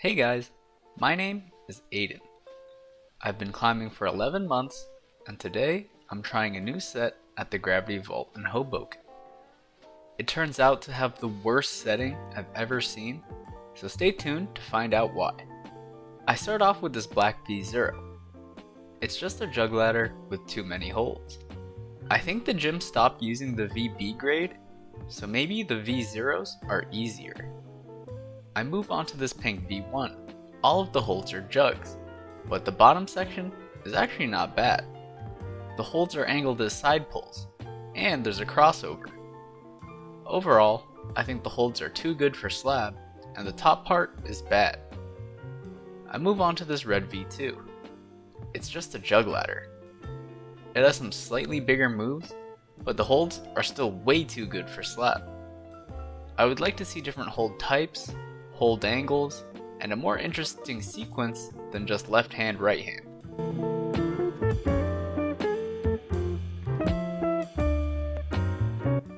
Hey guys, my name is Aiden. I've been climbing for 11 months, and today I'm trying a new set at the Gravity Vault in Hoboken. It turns out to have the worst setting I've ever seen, so stay tuned to find out why. I start off with this black V0. It's just a jug ladder with too many holds. I think the gym stopped using the VB grade, so maybe the V0s are easier. I move on to this pink V1. All of the holds are jugs, but the bottom section is actually not bad. The holds are angled as side pulls, and there's a crossover. Overall, I think the holds are too good for slab, and the top part is bad. I move on to this red V2. It's just a jug ladder. It has some slightly bigger moves, but the holds are still way too good for slab. I would like to see different hold types, hold angles, and a more interesting sequence than just left hand, right hand.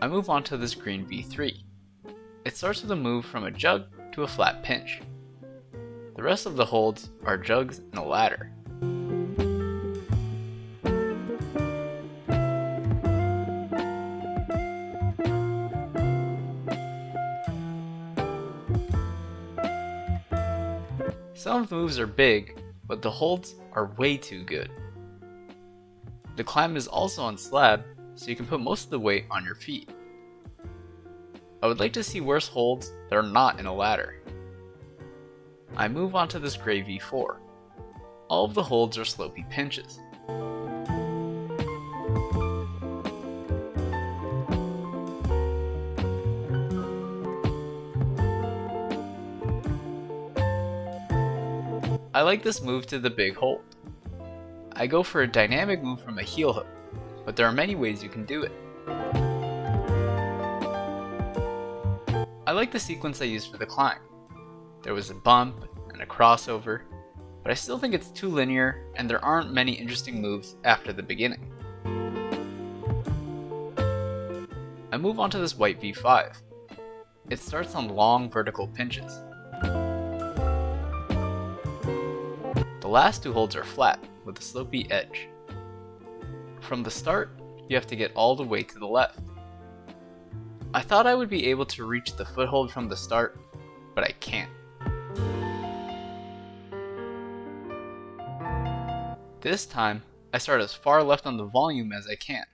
I move on to this green V3. It starts with a move from a jug to a flat pinch. The rest of the holds are jugs and a ladder. Some of the moves are big, but the holds are way too good. The climb is also on slab, so you can put most of the weight on your feet. I would like to see worse holds that are not in a ladder. I move on to this gray V4. All of the holds are slopey pinches. I like this move to the big hold. I go for a dynamic move from a heel hook, but there are many ways you can do it. I like the sequence I used for the climb. There was a bump and a crossover, but I still think it's too linear and there aren't many interesting moves after the beginning. I move on to this white V5. It starts on long vertical pinches. The last two holds are flat, with a slopey edge. From the start, you have to get all the way to the left. I thought I would be able to reach the foothold from the start, but I can't. This time, I start as far left on the volume as I can.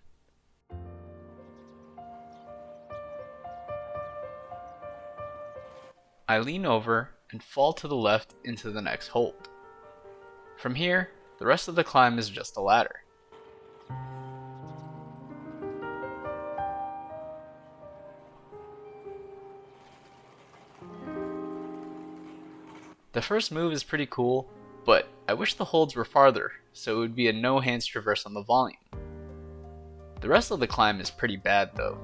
I lean over and fall to the left into the next hold. From here, the rest of the climb is just a ladder. The first move is pretty cool, but I wish the holds were farther, so it would be a no hands traverse on the volume. The rest of the climb is pretty bad though.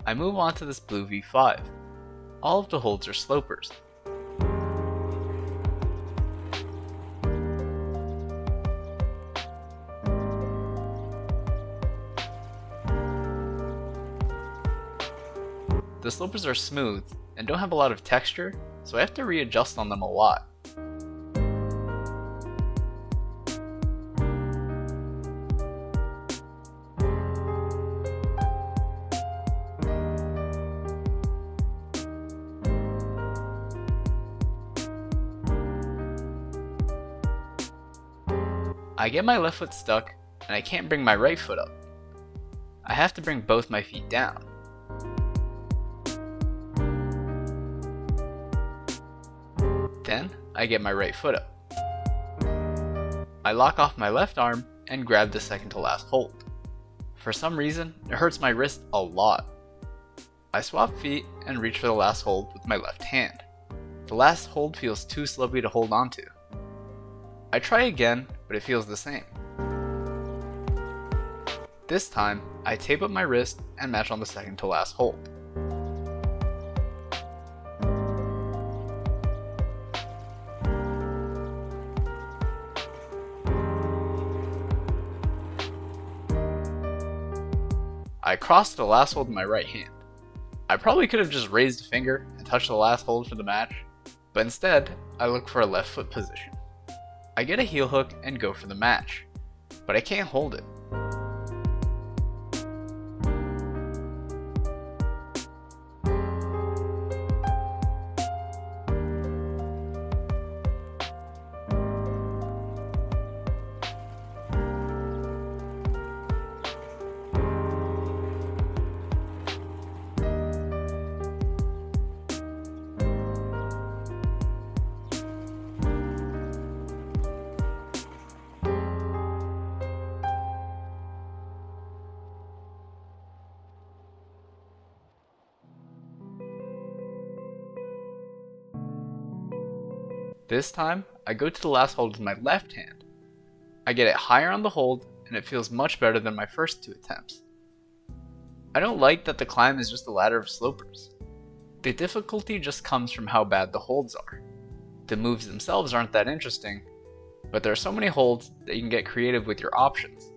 I move on to this blue V5. All of the holds are slopers. The slopers are smooth and don't have a lot of texture, so I have to readjust on them a lot. I get my left foot stuck and I can't bring my right foot up. I have to bring both my feet down. Then, I get my right foot up. I lock off my left arm and grab the second to last hold. For some reason, it hurts my wrist a lot. I swap feet and reach for the last hold with my left hand. The last hold feels too slopey to hold onto. I try again, but it feels the same. This time, I tape up my wrist and match on the second to last hold. I crossed the last hold in my right hand. I probably could have just raised a finger and touched the last hold for the match, But instead, I look for a left foot position. I get a heel hook and go for the match, but I can't hold it. This time, I go to the last hold with my left hand. I get it higher on the hold, and it feels much better than my first two attempts. I don't like that the climb is just a ladder of slopers. The difficulty just comes from how bad the holds are. The moves themselves aren't that interesting, but there are so many holds that you can get creative with your options.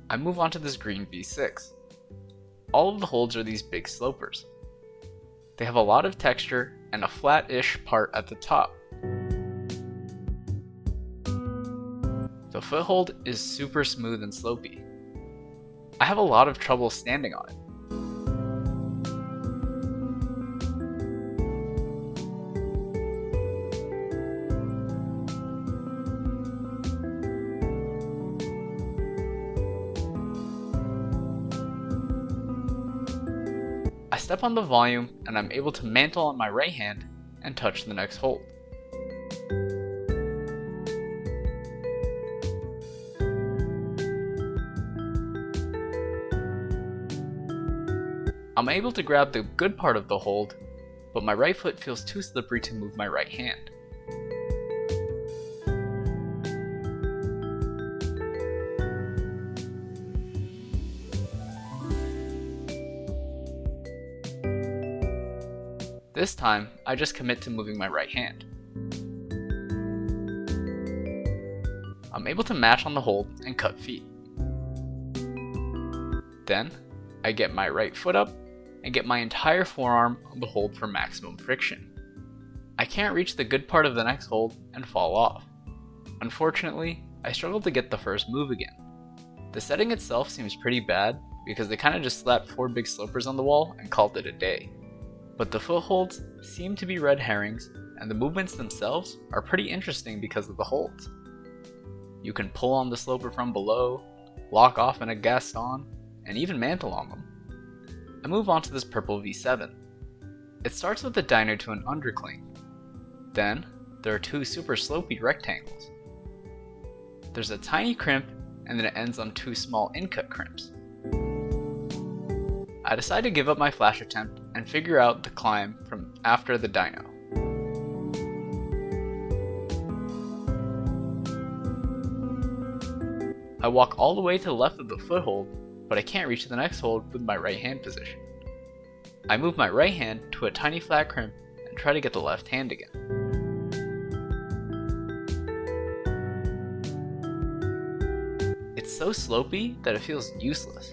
I move on to this green V6. All of the holds are these big slopers. They have a lot of texture and a flat-ish part at the top. The foothold is super smooth and slopey. I have a lot of trouble standing on it. I step on the volume and I'm able to mantle on my right hand and touch the next hold. I'm able to grab the good part of the hold, but my right foot feels too slippery to move my right hand. This time, I just commit to moving my right hand. I'm able to match on the hold and cut feet. Then, I get my right foot up and get my entire forearm on the hold for maximum friction. I can't reach the good part of the next hold and fall off. Unfortunately, I struggled to get the first move again. The setting itself seems pretty bad because they kinda just slapped 4 big slopers on the wall and called it a day. But the footholds seem to be red herrings, and the movements themselves are pretty interesting because of the holds. You can pull on the sloper from below, lock off in a Gaston, and even mantle on them. I move on to this purple V7. It starts with a diner to an undercling. Then, there are 2 super slopey rectangles. There's a tiny crimp, and then it ends on 2 small in-cut crimps. I decide to give up my flash attempt and figure out the climb from after the dyno. I walk all the way to the left of the foothold, but I can't reach the next hold with my right hand position. I move my right hand to a tiny flat crimp and try to get the left hand again. It's so slopey that it feels useless.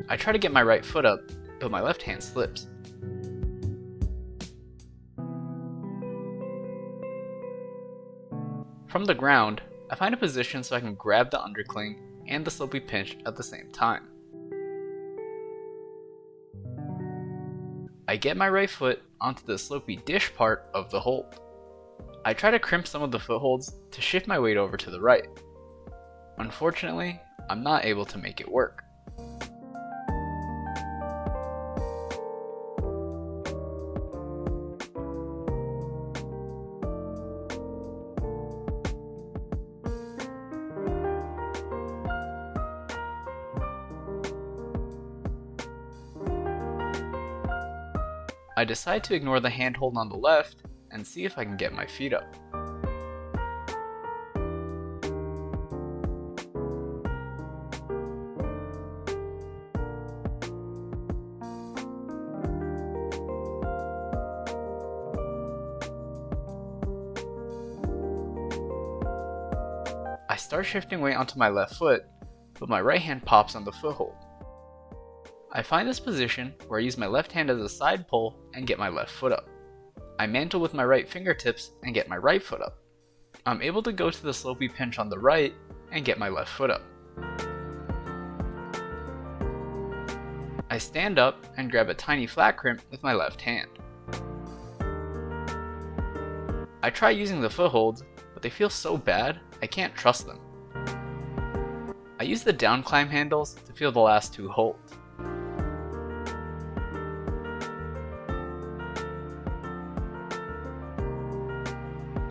I try to get my right foot up, but my left hand slips. From the ground, I find a position so I can grab the undercling and the slopey pinch at the same time. I get my right foot onto the slopey dish part of the hold. I try to crimp some of the footholds to shift my weight over to the right. Unfortunately, I'm not able to make it work. I decide to ignore the handhold on the left and see if I can get my feet up. I start shifting weight onto my left foot, but my right hand pops on the foothold. I find this position where I use my left hand as a side pull and get my left foot up. I mantle with my right fingertips and get my right foot up. I'm able to go to the slopey pinch on the right and get my left foot up. I stand up and grab a tiny flat crimp with my left hand. I try using the footholds, but they feel so bad, I can't trust them. I use the down climb handles to feel the last two holds.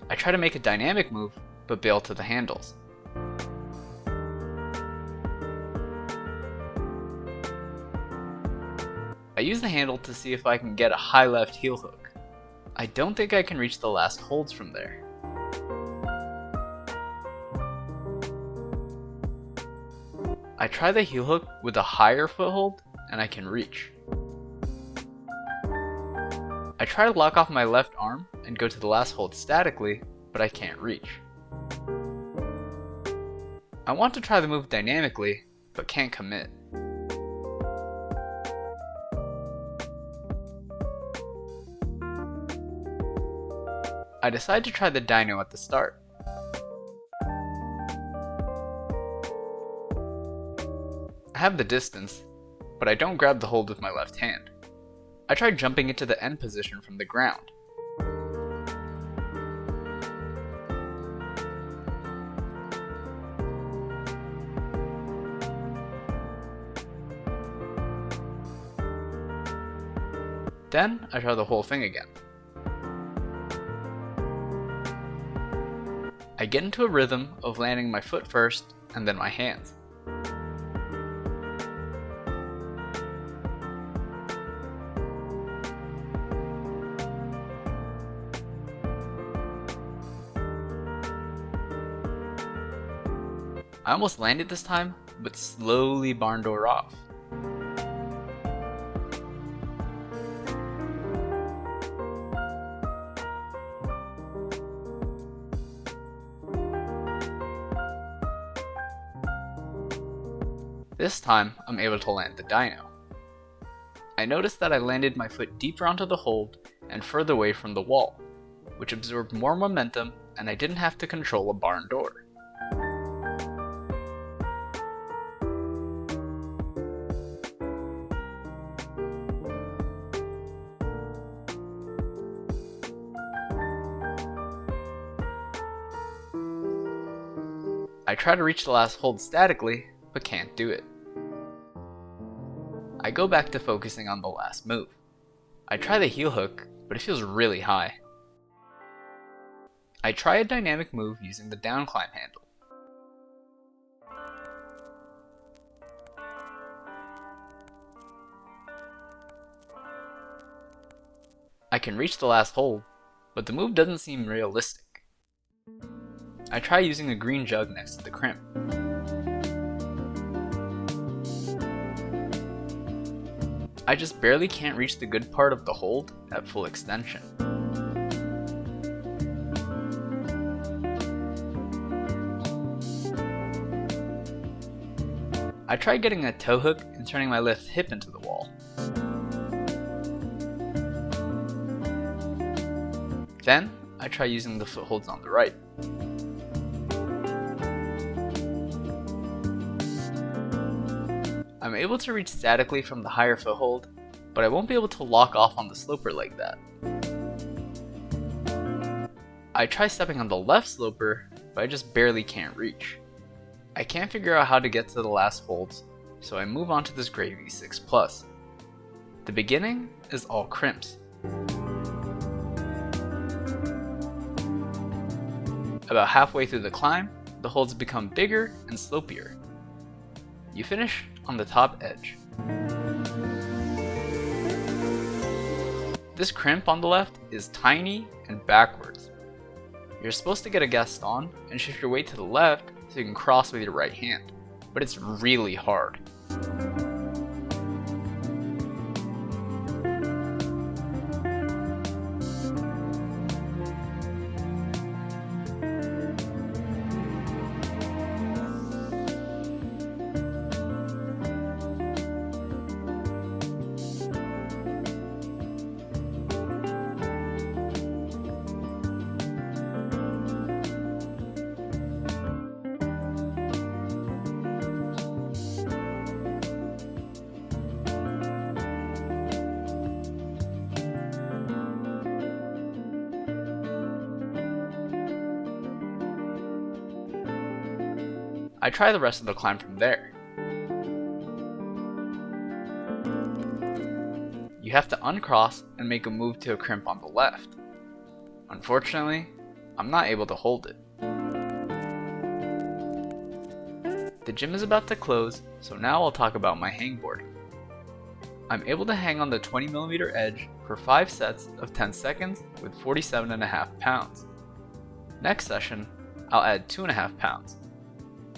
I try to make a dynamic move, but bail to the handles. I use the handle to see if I can get a high left heel hook. I don't think I can reach the last holds from there. I try the heel hook with a higher foothold and I can reach. I try to lock off my left arm and go to the last hold statically, but I can't reach. I want to try the move dynamically, but can't commit. I decide to try the dyno at the start. I have the distance, but I don't grab the hold with my left hand. I try jumping into the end position from the ground. Then I try the whole thing again. I get into a rhythm of landing my foot first and then my hands. I almost landed this time, but slowly barn door off. This time, I'm able to land the dyno. I noticed that I landed my foot deeper onto the hold and further away from the wall, which absorbed more momentum and I didn't have to control a barn door. I try to reach the last hold statically, but can't do it. I go back to focusing on the last move. I try the heel hook, but it feels really high. I try a dynamic move using the down climb handle. I can reach the last hold, but the move doesn't seem realistic. I try using the green jug next to the crimp. I just barely can't reach the good part of the hold at full extension. I tried getting a toe hook and turning my left hip into the wall. Then, I try using the footholds on the right. I'm able to reach statically from the higher foothold, but I won't be able to lock off on the sloper like that. I try stepping on the left sloper, but I just barely can't reach. I can't figure out how to get to the last holds, so I move on to this gray V6+. The beginning is all crimps. About halfway through the climb, the holds become bigger and slopier. You finish on the top edge. This crimp on the left is tiny and backwards. You're supposed to get a Gaston and shift your weight to the left so you can cross with your right hand, but it's really hard. I try the rest of the climb from there. You have to uncross and make a move to a crimp on the left. Unfortunately, I'm not able to hold it. The gym is about to close, so now I'll talk about my hangboard. I'm able to hang on the 20mm edge for 5 sets of 10 seconds with 47.5 pounds. Next session, I'll add 2.5 pounds.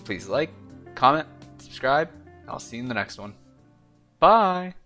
Please like, comment, subscribe, and I'll see you in the next one. Bye!